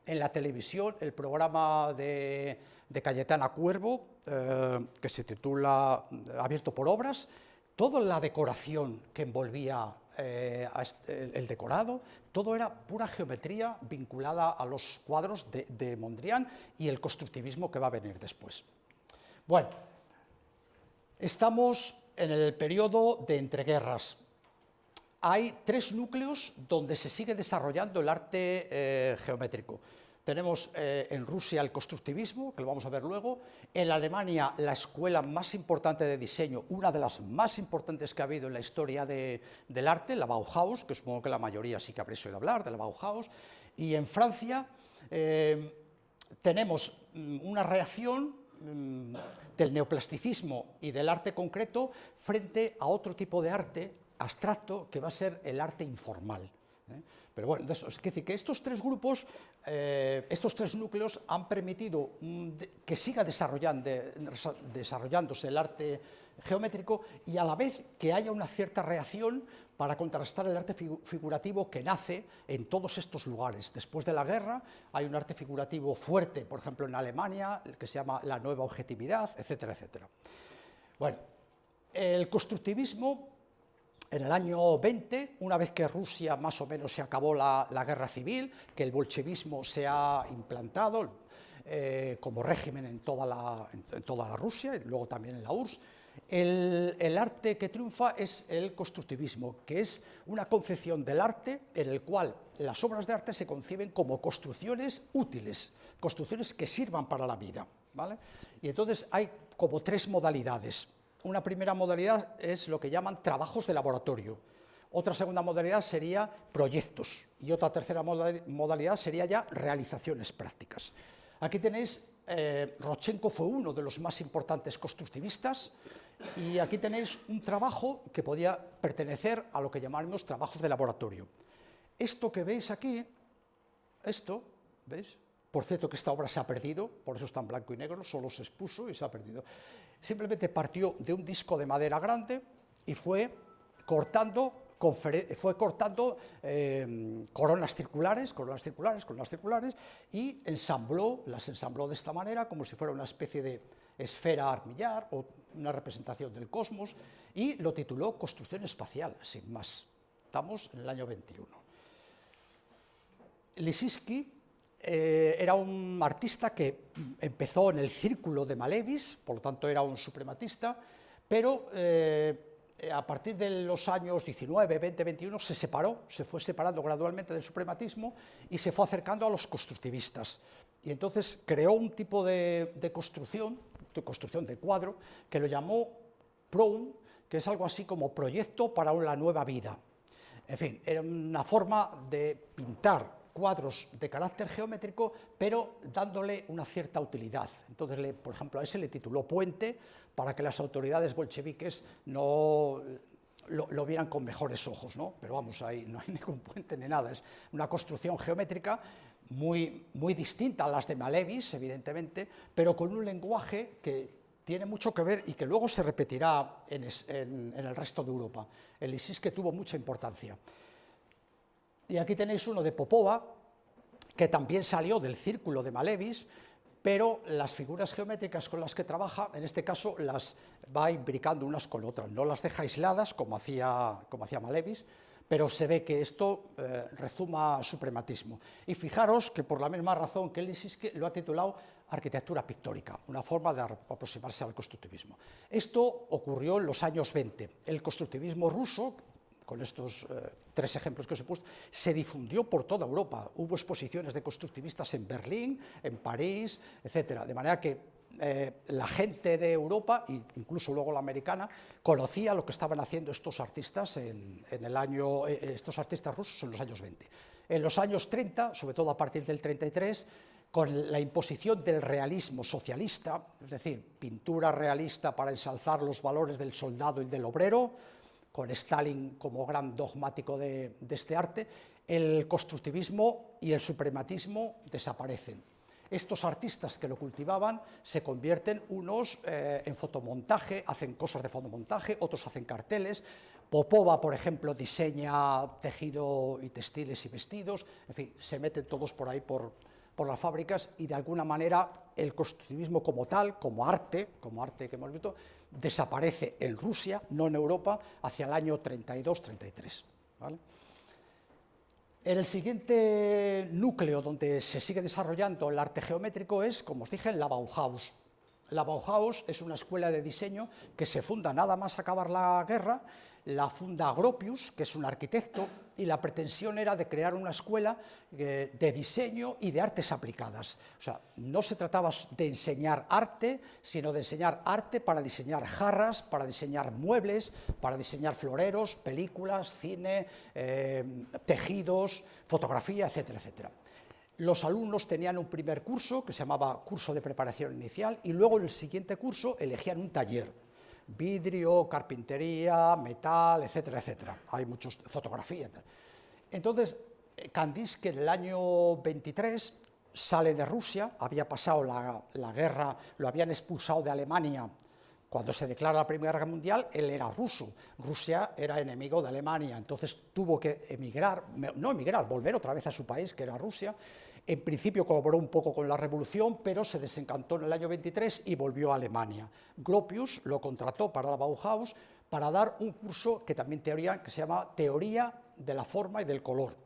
B: en la televisión, el programa de Cayetana Cuervo, que se titula Abierto por Obras, toda la decoración que envolvía el decorado, todo era pura geometría vinculada a los cuadros de Mondrian y el constructivismo que va a venir después. Bueno, estamos en el periodo de entreguerras. Hay tres núcleos donde se sigue desarrollando el arte geométrico. Tenemos en Rusia el constructivismo, que lo vamos a ver luego. En Alemania, la escuela más importante de diseño, una de las más importantes que ha habido en la historia del arte, la Bauhaus, que supongo que la mayoría sí que habréis oído hablar de la Bauhaus. Y en Francia tenemos una reacción del neoplasticismo y del arte concreto frente a otro tipo de arte abstracto que va a ser el arte informal. Pero bueno, es decir, que estos tres grupos, estos tres núcleos han permitido que siga desarrollándose el arte geométrico y a la vez que haya una cierta reacción para contrastar el arte figurativo que nace en todos estos lugares. Después de la guerra hay un arte figurativo fuerte, por ejemplo en Alemania, que se llama la nueva objetividad, etcétera, etcétera. Bueno, el constructivismo en el año 20, una vez que Rusia más o menos se acabó la guerra civil, que el bolchevismo se ha implantado como régimen en toda la Rusia y luego también en la URSS, el arte que triunfa es el constructivismo, que es una concepción del arte en el cual las obras de arte se conciben como construcciones útiles, construcciones que sirvan para la vida, ¿vale? Y entonces hay como tres modalidades. Una primera modalidad es lo que llaman trabajos de laboratorio. Otra segunda modalidad sería proyectos. Y otra tercera modalidad sería ya realizaciones prácticas. Aquí tenéis, Rodchenko fue uno de los más importantes constructivistas. Y aquí tenéis un trabajo que podía pertenecer a lo que llamamos trabajos de laboratorio. Esto que veis aquí, ¿veis? Por cierto que esta obra se ha perdido, por eso está en blanco y negro, solo se expuso y se ha perdido. Simplemente partió de un disco de madera grande y fue cortando fue cortando coronas circulares, y las ensambló de esta manera, como si fuera una especie de esfera armillar o una representación del cosmos, y lo tituló Construcción espacial, sin más. Estamos en el año 21. Lissitzky era un artista que empezó en el círculo de Malevis, por lo tanto era un suprematista, pero a partir de los años 19, 20, 21 se fue separando gradualmente del suprematismo y se fue acercando a los constructivistas. Y entonces creó un tipo de construcción de cuadro, que lo llamó PROUM, que es algo así como Proyecto para la Nueva Vida. En fin, era una forma de pintar cuadros de carácter geométrico, pero dándole una cierta utilidad. Entonces, por ejemplo, a ese le tituló Puente, para que las autoridades bolcheviques no lo vieran con mejores ojos, ¿no? Pero vamos, ahí no hay ningún puente ni nada, es una construcción geométrica muy distinta a las de Malevis, evidentemente, pero con un lenguaje que tiene mucho que ver y que luego se repetirá en el resto de Europa. El Lissitzky tuvo mucha importancia. Y aquí tenéis uno de Popova, que también salió del círculo de Malevis, pero las figuras geométricas con las que trabaja, en este caso, las va imbricando unas con otras, no las deja aisladas como hacía Malevis, pero se ve que esto rezuma suprematismo. Y fijaros que por la misma razón que Lissitzky lo ha titulado arquitectura pictórica, una forma de aproximarse al constructivismo. Esto ocurrió en los años 20. El constructivismo ruso, con estos tres ejemplos que os he puesto, se difundió por toda Europa. Hubo exposiciones de constructivistas en Berlín, en París, etc. De manera que la gente de Europa, e incluso luego la americana, conocía lo que estaban haciendo estos artistas estos artistas rusos en los años 20. En los años 30, sobre todo a partir del 33, con la imposición del realismo socialista, es decir, pintura realista para ensalzar los valores del soldado y del obrero, con Stalin como gran dogmático de este arte, el constructivismo y el suprematismo desaparecen. Estos artistas que lo cultivaban se convierten unos en fotomontaje, hacen cosas de fotomontaje, otros hacen carteles. Popova, por ejemplo, diseña tejido y textiles y vestidos, en fin, se meten todos por ahí por las fábricas, y de alguna manera el constructivismo como tal, como arte que hemos visto, desaparece en Rusia, no en Europa, hacia el año 32-33. ¿Vale? En el siguiente núcleo donde se sigue desarrollando el arte geométrico es, como os dije, en la Bauhaus. La Bauhaus es una escuela de diseño que se funda nada más acabar la guerra, la funda Gropius, que es un arquitecto, y la pretensión era de crear una escuela de diseño y de artes aplicadas. O sea, no se trataba de enseñar arte, sino de enseñar arte para diseñar jarras, para diseñar muebles, para diseñar floreros, películas, cine, tejidos, fotografía, etcétera, etcétera. Los alumnos tenían un primer curso que se llamaba curso de preparación inicial, y luego en el siguiente curso elegían un taller. Vidrio, carpintería, metal, etcétera, etcétera. Hay muchos, fotografía. Entonces, Kandinsky en el año 23 sale de Rusia, había pasado la guerra, lo habían expulsado de Alemania. Cuando se declara la Primera Guerra Mundial, él era ruso. Rusia era enemigo de Alemania, entonces tuvo que volver otra vez a su país, que era Rusia. En principio colaboró un poco con la revolución, pero se desencantó en el año 23 y volvió a Alemania. Gropius lo contrató para la Bauhaus para dar un curso que también que se llama Teoría de la Forma y del Color.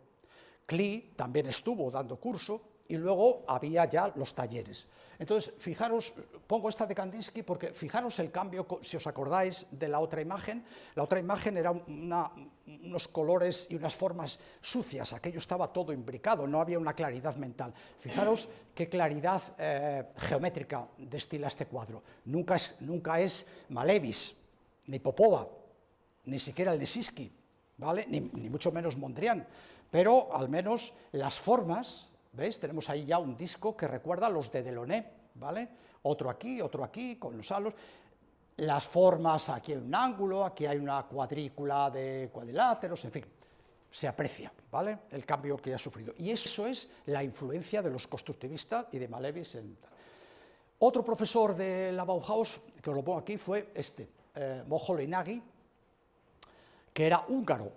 B: Klee también estuvo dando curso, y luego había ya los talleres. Entonces, fijaros, pongo esta de Kandinsky porque fijaros el cambio, si os acordáis de la otra imagen era unos colores y unas formas sucias, aquello estaba todo imbricado, no había una claridad mental. Fijaros qué claridad geométrica destila este cuadro. Nunca es Malevis, ni Popova, ni siquiera el Lissitzky, ¿vale? Ni mucho menos Mondrian, pero al menos las formas. ¿Veis? Tenemos ahí ya un disco que recuerda a los de Delaunay, ¿vale? Otro aquí, con los halos. Las formas, aquí hay un ángulo, aquí hay una cuadrícula de cuadriláteros, en fin, se aprecia, ¿vale? El cambio que ha sufrido. Y eso es la influencia de los constructivistas y de Malevis. Otro profesor de la Bauhaus, que os lo pongo aquí, fue Moholy-Nagy, que era húngaro.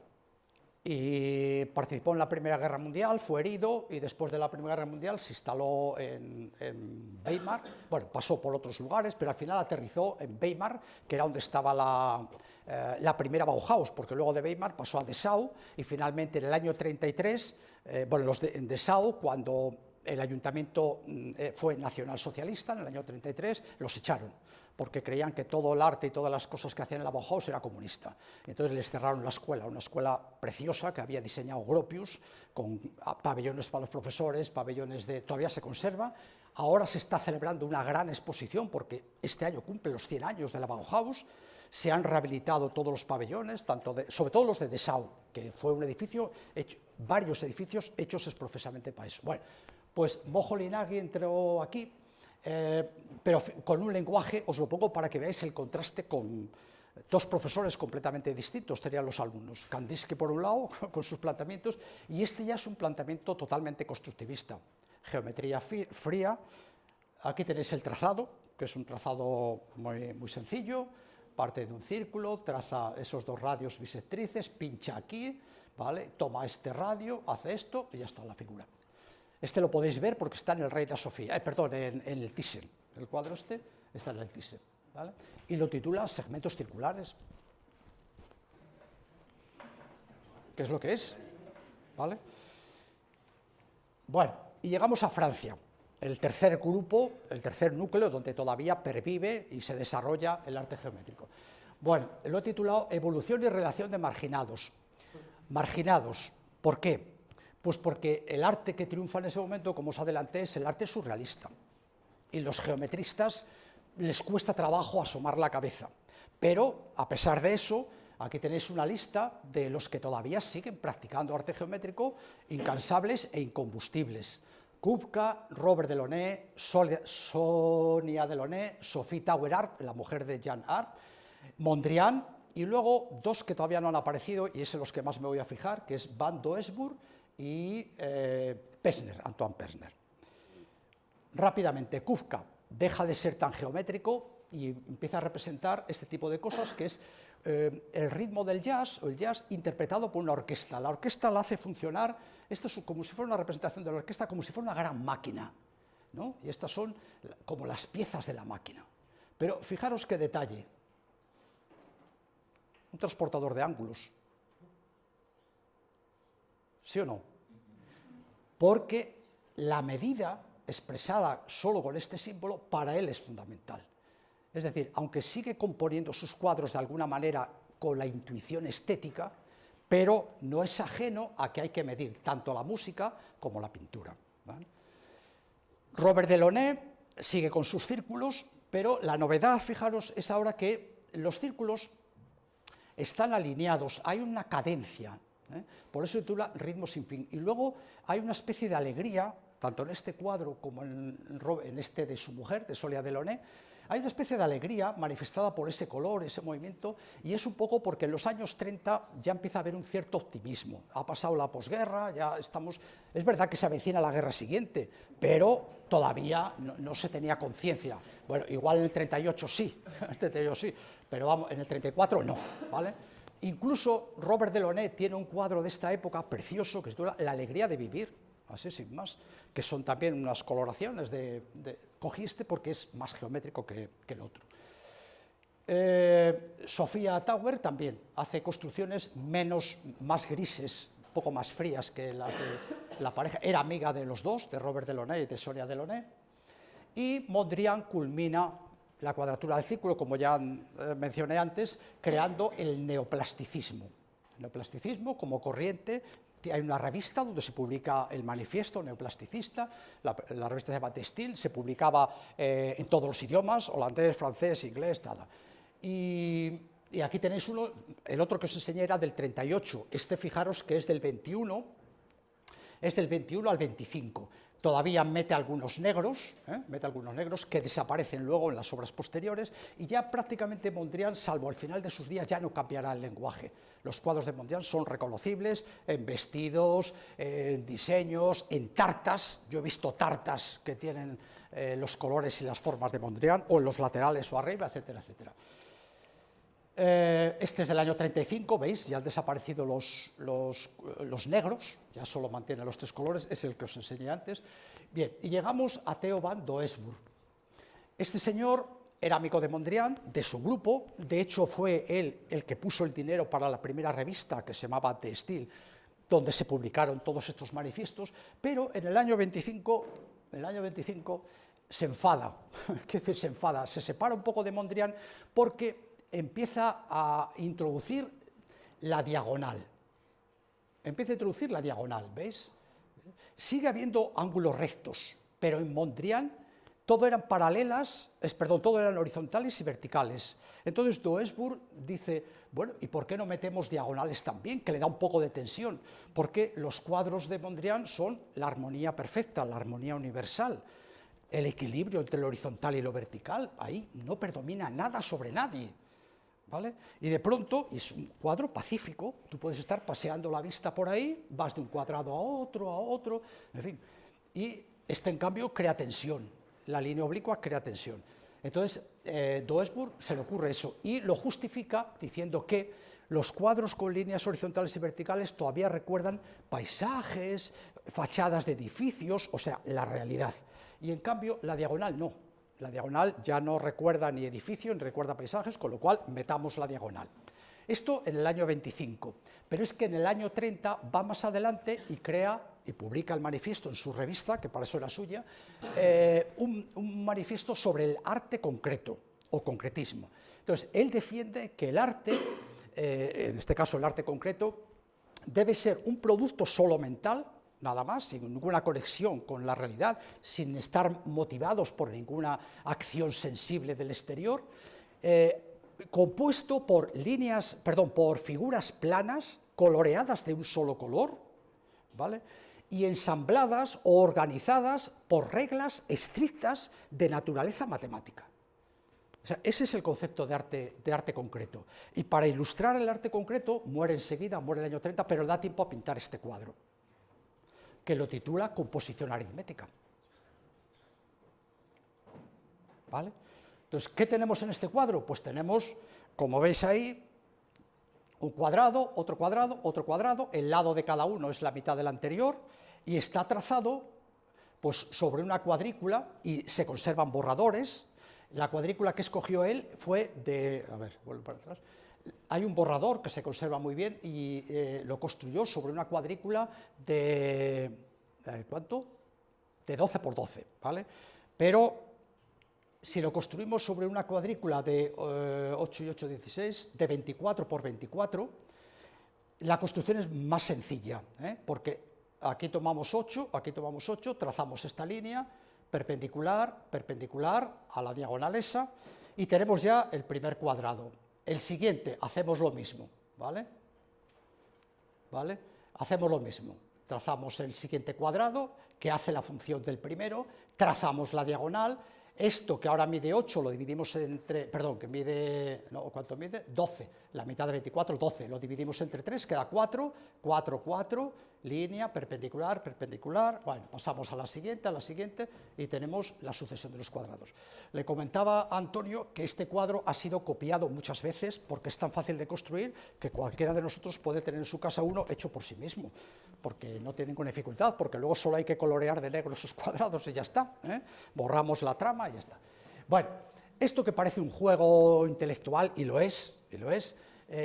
B: y participó en la Primera Guerra Mundial, fue herido y después de la Primera Guerra Mundial se instaló en Weimar. Bueno, pasó por otros lugares, pero al final aterrizó en Weimar, que era donde estaba la primera Bauhaus, porque luego de Weimar pasó a Dessau y finalmente en el año 33, en Dessau, cuando el ayuntamiento fue nacionalsocialista, en el año 33, los echaron, porque creían que todo el arte y todas las cosas que hacían en la Bauhaus era comunista. Entonces les cerraron la escuela, una escuela preciosa que había diseñado Gropius, con pabellones para los profesores, pabellones todavía se conserva. Ahora se está celebrando una gran exposición, porque este año cumple los 100 años de la Bauhaus. Se han rehabilitado todos los pabellones, sobre todo los de Dessau, que fue un edificio, varios edificios hechos expresamente para eso. Bueno, pues Moholy-Nagy entró aquí, pero con un lenguaje, os lo pongo para que veáis el contraste con dos profesores completamente distintos, tenían los alumnos. Kandinsky por un lado, con sus planteamientos, y este ya es un planteamiento totalmente constructivista. Geometría fría, aquí tenéis el trazado, que es un trazado muy sencillo, parte de un círculo, traza esos dos radios bisectrices, pincha aquí, ¿vale? Toma este radio, hace esto y ya está la figura. Este lo podéis ver porque está en el Reina Sofía, en el Thyssen. El cuadro este está en el Thyssen, ¿vale? Y lo titula Segmentos circulares. ¿Qué es lo que es? ¿Vale? Bueno, y llegamos a Francia, el tercer grupo, el tercer núcleo donde todavía pervive y se desarrolla el arte geométrico. Bueno, lo he titulado Evolución y relación de marginados. Marginados, ¿por qué? Pues porque el arte que triunfa en ese momento, como os adelanté, es el arte surrealista. Y los geometristas les cuesta trabajo asomar la cabeza. Pero, a pesar de eso, aquí tenéis una lista de los que todavía siguen practicando arte geométrico, incansables e incombustibles. Kupka, Robert Delaunay, Sonia Delaunay, Sophie Tauer-Arp, la mujer de Jean Arp, Mondrian, y luego dos que todavía no han aparecido, y es en los que más me voy a fijar, que es Van Doesburg y Pessner, Antoine Pessner. Rápidamente, Kupka deja de ser tan geométrico y empieza a representar este tipo de cosas, que es el ritmo del jazz, o el jazz interpretado por una orquesta. La orquesta la hace funcionar, esto es como si fuera una representación de la orquesta, como si fuera una gran máquina, ¿no? Y estas son como las piezas de la máquina. Pero fijaros qué detalle, un transportador de ángulos, ¿sí o no? Porque la medida expresada solo con este símbolo para él es fundamental. Es decir, aunque sigue componiendo sus cuadros de alguna manera con la intuición estética, pero no es ajeno a que hay que medir tanto la música como la pintura, ¿vale? Robert Delaunay sigue con sus círculos, pero la novedad, fijaros, es ahora que los círculos están alineados, hay una cadencia, por eso se titula Ritmo sin fin. Y luego hay una especie de alegría, tanto en este cuadro como en este de su mujer, de Sonia Delaunay, hay una especie de alegría manifestada por ese color, ese movimiento, y es un poco porque en los años 30 ya empieza a haber un cierto optimismo. Ha pasado la posguerra, ya estamos... Es verdad que se avecina la guerra siguiente, pero todavía no se tenía conciencia. Bueno, igual en el 38 sí, pero vamos, en el 34 no, ¿vale? Incluso Robert Delaunay tiene un cuadro de esta época precioso que se titula La alegría de vivir, así sin más, que son también unas coloraciones cogí este porque es más geométrico que el otro. Sophia Tauer también hace construcciones más grises, un poco más frías que las de la pareja. Era amiga de los dos, de Robert Delaunay y de Sonia Delaunay. Y Mondrian culmina la cuadratura del círculo, como ya mencioné antes, creando el neoplasticismo. El neoplasticismo como corriente. Hay una revista donde se publica el manifiesto neoplasticista, la revista se llama Textil, se publicaba en todos los idiomas, holandés, francés, inglés, nada. Y aquí tenéis el otro que os enseñé era del 38, este fijaros que es del 21, es del 21 al 25. Todavía mete algunos negros que desaparecen luego en las obras posteriores, y ya prácticamente Mondrian, salvo al final de sus días, ya no cambiará el lenguaje. Los cuadros de Mondrian son reconocibles en vestidos, en diseños, en tartas. Yo he visto tartas que tienen los colores y las formas de Mondrian, o en los laterales o arriba, etcétera, etcétera. Este es del año 35, ¿veis? Ya han desaparecido los negros, ya solo mantienen los 3 colores, es el que os enseñé antes. Bien, y llegamos a Theo van Doesburg. Este señor era amigo de Mondrian, de su grupo, de hecho fue él el que puso el dinero para la primera revista que se llamaba The Style, donde se publicaron todos estos manifiestos, pero en el año 25 se enfada, ¿qué decir se enfada? Se separa un poco de Mondrian porque empieza a introducir la diagonal. ¿Veis? Sigue habiendo ángulos rectos, pero en Mondrian todo eran todo eran horizontales y verticales. Entonces Doesburg dice, bueno, ¿y por qué no metemos diagonales también? Que le da un poco de tensión, porque los cuadros de Mondrian son la armonía perfecta, la armonía universal, el equilibrio entre lo horizontal y lo vertical, ahí no predomina nada sobre nadie. ¿Vale? Y de pronto, es un cuadro pacífico, tú puedes estar paseando la vista por ahí, vas de un cuadrado a otro, en fin. Y este, en cambio, crea tensión, la línea oblicua crea tensión. Entonces, Doesburg se le ocurre eso y lo justifica diciendo que los cuadros con líneas horizontales y verticales todavía recuerdan paisajes, fachadas de edificios, o sea, la realidad. Y en cambio, la diagonal no. La diagonal ya no recuerda ni edificio, ni recuerda paisajes, con lo cual metamos la diagonal. Esto en el año 25, pero es que en el año 30 va más adelante y crea y publica el manifiesto en su revista, que para eso era suya, un manifiesto sobre el arte concreto o concretismo. Entonces, él defiende que el arte, en este caso el arte concreto, debe ser un producto solo mental, nada más, sin ninguna conexión con la realidad, sin estar motivados por ninguna acción sensible del exterior, compuesto por figuras planas, coloreadas de un solo color, ¿vale? Y ensambladas o organizadas por reglas estrictas de naturaleza matemática. O sea, ese es el concepto de arte concreto. Y para ilustrar el arte concreto, muere el año 30, pero da tiempo a pintar este cuadro, que lo titula Composición aritmética. ¿Vale? Entonces, ¿qué tenemos en este cuadro? Pues tenemos, como veis ahí, un cuadrado, otro cuadrado, otro cuadrado, el lado de cada uno es la mitad del anterior, y está trazado pues, sobre una cuadrícula, y se conservan borradores. La cuadrícula que escogió él fue de... A ver, vuelvo para atrás. Hay un borrador que se conserva muy bien y lo construyó sobre una cuadrícula de... ¿cuánto? De 12 por 12, ¿vale? Pero si lo construimos sobre una cuadrícula de 8 y 8, 16, de 24 por 24, la construcción es más sencilla, porque aquí tomamos 8, trazamos esta línea, perpendicular, perpendicular a la diagonal esa, y tenemos ya el primer cuadrado. El siguiente, hacemos lo mismo, ¿vale? ¿Vale? Hacemos lo mismo, trazamos el siguiente cuadrado, que hace la función del primero, trazamos la diagonal, esto que ahora mide 8 lo dividimos entre, perdón, que mide, no, ¿cuánto mide? 12, la mitad de 24, 12, lo dividimos entre 3, queda 4, 4, 4, línea, perpendicular, perpendicular, bueno, pasamos a la siguiente, y tenemos la sucesión de los cuadrados. Le comentaba a Antonio que este cuadro ha sido copiado muchas veces porque es tan fácil de construir que cualquiera de nosotros puede tener en su casa uno hecho por sí mismo, porque no tiene ninguna dificultad, porque luego solo hay que colorear de negro esos cuadrados y ya está, borramos la trama y ya está. Bueno, esto que parece un juego intelectual, y lo es,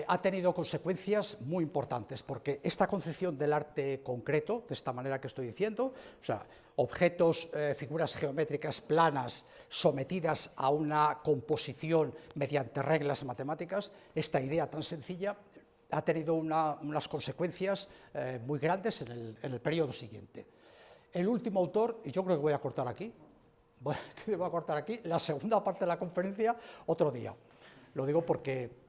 B: ha tenido consecuencias muy importantes, porque esta concepción del arte concreto, de esta manera que estoy diciendo, o sea, objetos, figuras geométricas planas sometidas a una composición mediante reglas matemáticas, esta idea tan sencilla ha tenido unas consecuencias muy grandes en el periodo siguiente. El último autor, y yo creo que voy a cortar aquí, la segunda parte de la conferencia otro día. Lo digo porque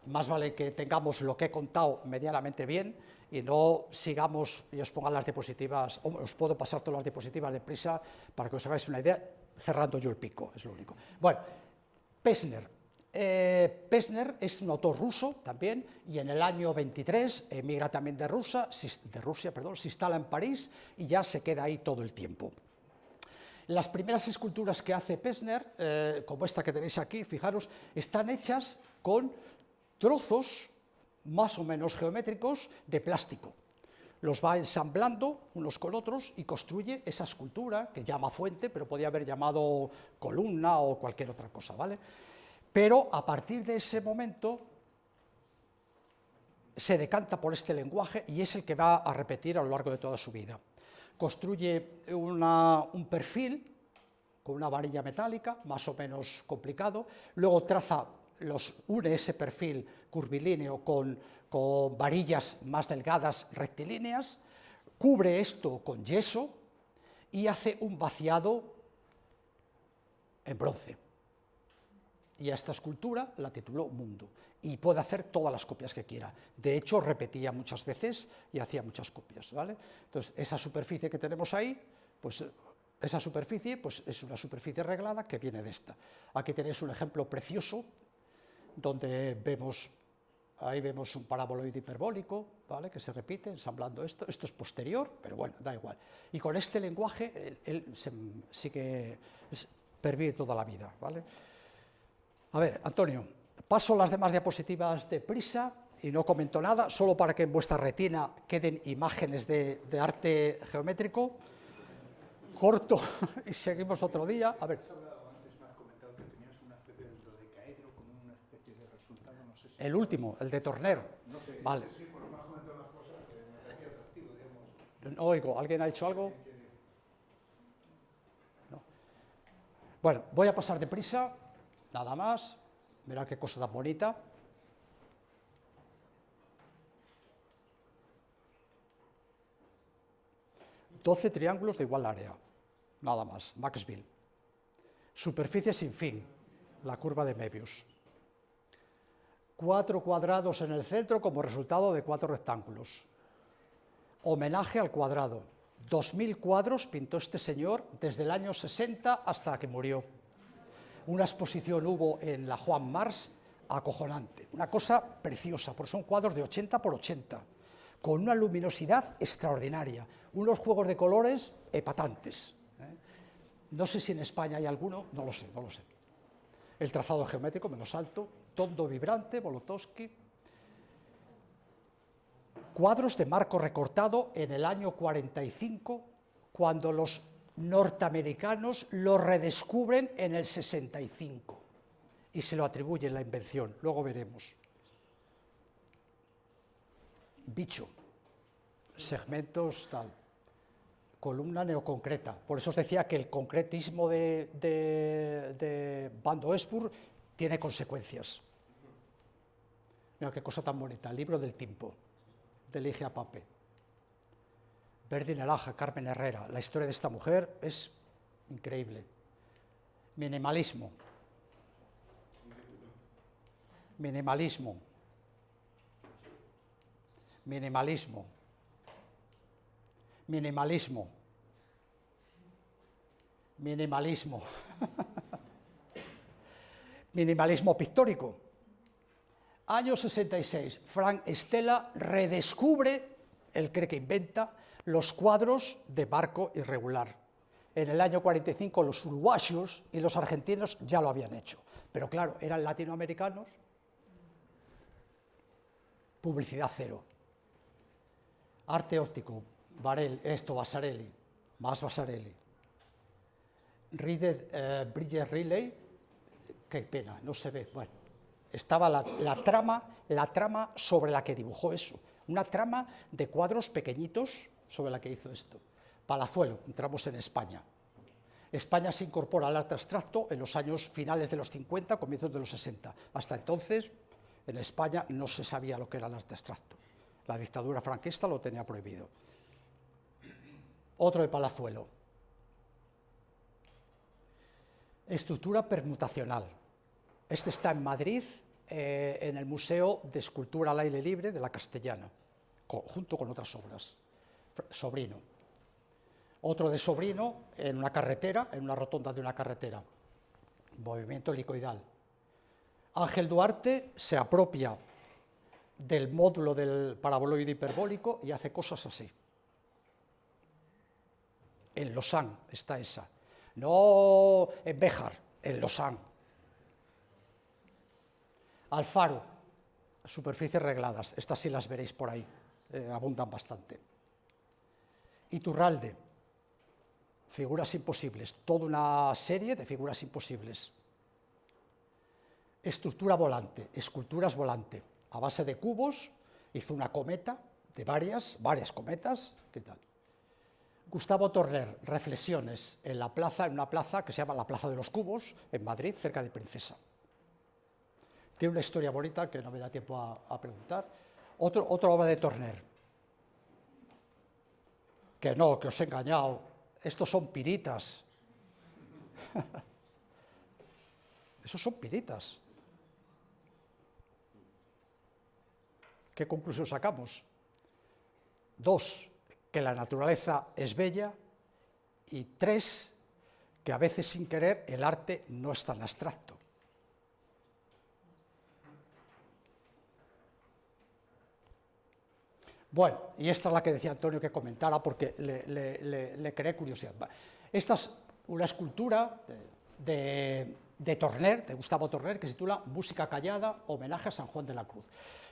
B: más vale que tengamos lo que he contado medianamente bien y no sigamos y os ponga las diapositivas, os puedo pasar todas las diapositivas deprisa para que os hagáis una idea, cerrando yo el pico, es lo único. Bueno, Pevsner. Pevsner es un autor ruso también, y en el año 23 emigra también de Rusia, se instala en París y ya se queda ahí todo el tiempo. Las primeras esculturas que hace Pessner, como esta que tenéis aquí, fijaros, están hechas con trozos más o menos geométricos de plástico. Los va ensamblando unos con otros y construye esa escultura que llama fuente, pero podía haber llamado columna o cualquier otra cosa, ¿vale? Pero a partir de ese momento se decanta por este lenguaje y es el que va a repetir a lo largo de toda su vida. Construye un perfil con una varilla metálica, más o menos complicado, luego une ese perfil curvilíneo con varillas más delgadas rectilíneas, cubre esto con yeso y hace un vaciado en bronce. Y a esta escultura la tituló Mundo, y puede hacer todas las copias que quiera. De hecho, repetía muchas veces y hacía muchas copias, ¿vale? Entonces, esa superficie que tenemos ahí, pues esa superficie pues, es una superficie reglada que viene de esta. Aquí tenéis un ejemplo precioso, donde ahí vemos un paraboloide hiperbólico, ¿vale? Que se repite ensamblando esto. Esto es posterior, pero bueno, da igual. Y con este lenguaje, él sigue pervive toda la vida, ¿vale? A ver, Antonio, paso las demás diapositivas deprisa y no comento nada, solo para que en vuestra retina queden imágenes de arte geométrico. Corto y seguimos otro día. A ver.
A: Antes me has comentado que tenías una especie de dodecaedro con una especie de resultado, no sé si...
B: El último, el de Torner.
A: No sé,
B: vale.
A: Sí, porque me has comentado unas cosas que me parecía atractivo, digamos.
B: No oigo, ¿alguien ha dicho algo? No. Bueno, voy a pasar deprisa, nada más. Mirad qué cosa tan bonita. $12 triángulos de igual área, nada más, Maxville. Superficie sin fin, la curva de Möbius. 4 cuadrados en el centro como resultado de 4 rectángulos. Homenaje al cuadrado. 2000 cuadros pintó este señor desde el año 60 hasta que murió. Una exposición hubo en la Juan Mars acojonante, una cosa preciosa, porque son cuadros de 80 por 80, con una luminosidad extraordinaria, unos juegos de colores epatantes. No sé si en España hay alguno, no lo sé. El trazado geométrico, menos alto, tondo vibrante, Bolotowski. Cuadros de marco recortado en el año 45, cuando los norteamericanos lo redescubren en el 65 y se lo atribuyen la invención, luego veremos. Bicho, segmentos tal, columna neoconcreta, por eso os decía que el concretismo de Van Doesburg tiene consecuencias. Mira qué cosa tan bonita, el libro del tiempo, de Ligia Pape. Verde y naranja, Carmen Herrera. La historia de esta mujer es increíble. Minimalismo. Minimalismo. Minimalismo. Minimalismo. Minimalismo. Minimalismo pictórico. Año 66, Frank Stella redescubre, él cree que inventa, los cuadros de marco irregular. En el año 45 los uruguayos y los argentinos ya lo habían hecho, pero claro, eran latinoamericanos, publicidad cero. Arte óptico, Vasarely, más Vasarely. Bridget Riley, qué pena, no se ve, bueno. Estaba la trama sobre la que dibujó eso, una trama de cuadros pequeñitos sobre la que hizo esto. Palazuelo, entramos en España. España se incorpora al arte abstracto en los años finales de los 50, comienzos de los 60. Hasta entonces, en España no se sabía lo que era el arte abstracto. La dictadura franquista lo tenía prohibido. Otro de Palazuelo. Estructura permutacional. Este está en Madrid, en el Museo de Escultura al Aire Libre de la Castellana, junto con otras obras. Sobrino. Otro de Sobrino en una carretera, en una rotonda de una carretera. Movimiento helicoidal. Ángel Duarte se apropia del módulo del paraboloide hiperbólico y hace cosas así. En Lausanne está esa. no en Béjar, en Lausanne. Alfaro, superficies regladas, estas sí las veréis por ahí, abundan bastante. Iturralde, figuras imposibles, toda una serie de figuras imposibles. Estructura volante, esculturas volante, a base de cubos, hizo una cometa de varias cometas, ¿qué tal? Gustavo Torner, reflexiones en una plaza que se llama la Plaza de los Cubos, en Madrid, cerca de Princesa. Tiene una historia bonita que no me da tiempo a preguntar. Otra obra de Torner. Que no, que os he engañado. Estos son piritas. Esos son piritas. ¿Qué conclusión sacamos? 2, que la naturaleza es bella, y 3, que a veces sin querer el arte no es tan abstracto. Bueno, y esta es la que decía Antonio que comentara porque le creé curiosidad. Esta es una escultura de Torner, de Gustavo Torner, que se titula Música callada, homenaje a San Juan de la Cruz.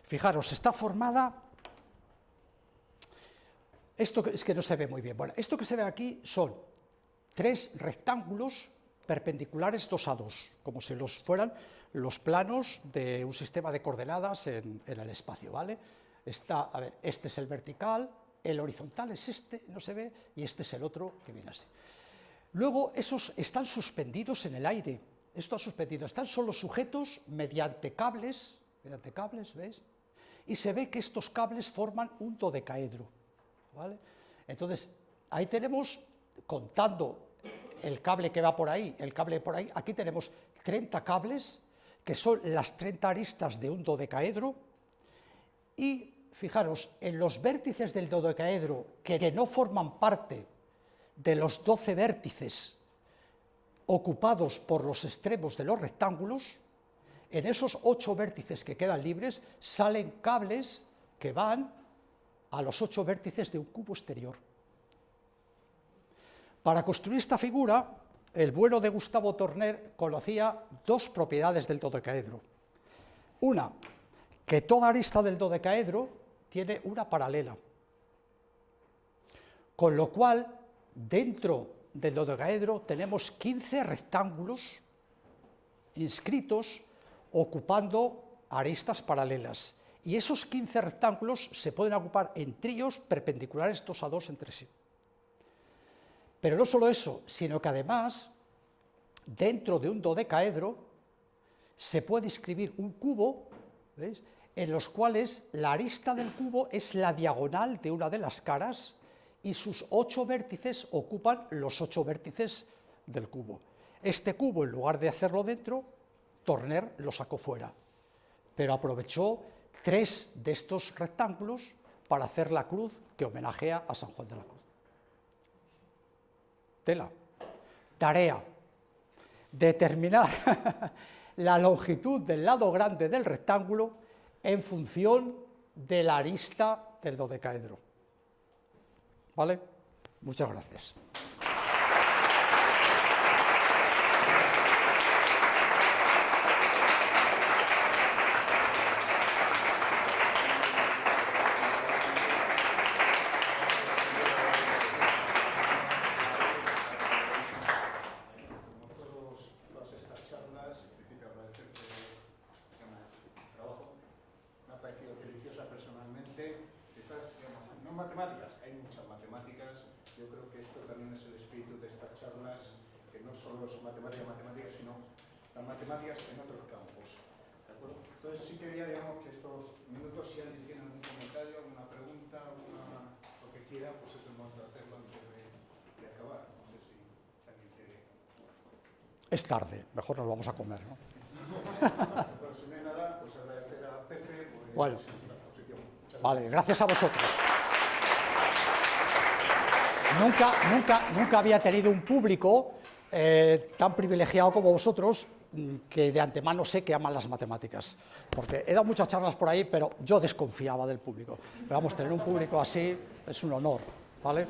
B: Fijaros, está formada... Esto es que no se ve muy bien. Bueno, esto que se ve aquí son 3 rectángulos perpendiculares 2 a 2, como si fueran los planos de un sistema de coordenadas en el espacio, ¿vale? A ver, este es el vertical, el horizontal es este, no se ve, y este es el otro que viene así. Luego, esos están suspendidos en el aire. Esto ha suspendido, están solo sujetos mediante cables, ¿veis? Y se ve que estos cables forman un dodecaedro, ¿vale? Entonces, ahí tenemos, contando el cable que va por ahí, el cable por ahí, aquí tenemos 30 cables, que son las 30 aristas de un dodecaedro, y fijaros, en los vértices del dodecaedro que no forman parte de los 12 vértices ocupados por los extremos de los rectángulos, en esos 8 vértices que quedan libres salen cables que van a los 8 vértices de un cubo exterior. Para construir esta figura, el bueno de Gustavo Torner conocía 2 propiedades del dodecaedro. Una, que toda arista del dodecaedro tiene una paralela, con lo cual dentro del dodecaedro tenemos 15 rectángulos inscritos ocupando aristas paralelas, y esos 15 rectángulos se pueden ocupar en tríos perpendiculares 2 a 2 entre sí. Pero no solo eso, sino que además dentro de un dodecaedro se puede inscribir un cubo, ¿veis?, en los cuales la arista del cubo es la diagonal de una de las caras y sus 8 vértices ocupan los 8 vértices del cubo. Este cubo, en lugar de hacerlo dentro, Torner lo sacó fuera, pero aprovechó 3 de estos rectángulos para hacer la cruz que homenajea a San Juan de la Cruz. Tela. Tarea: determinar la longitud del lado grande del rectángulo en función de la arista del dodecaedro. ¿Vale? Muchas gracias.
A: Matemáticas, hay muchas matemáticas. Yo creo que esto también es el espíritu de estas charlas, que no solo es matemáticas, sino las matemáticas en otros campos. ¿De acuerdo? Entonces sí quería, digamos, que estos minutos, si alguien tiene algún comentario, alguna pregunta, lo que quiera, pues es el momento de hacerlo antes de acabar. No sé si alguien quiere.
B: Es tarde, mejor nos vamos a comer, ¿no?
A: Pues si no hay nada, pues agradecer a Pepe por
B: bueno,
A: la exposición.
B: Vale, gracias a vosotros. Nunca había tenido un público tan privilegiado como vosotros, que de antemano sé que aman las matemáticas, porque he dado muchas charlas por ahí, pero yo desconfiaba del público. Pero vamos, tener un público así es un honor, ¿vale?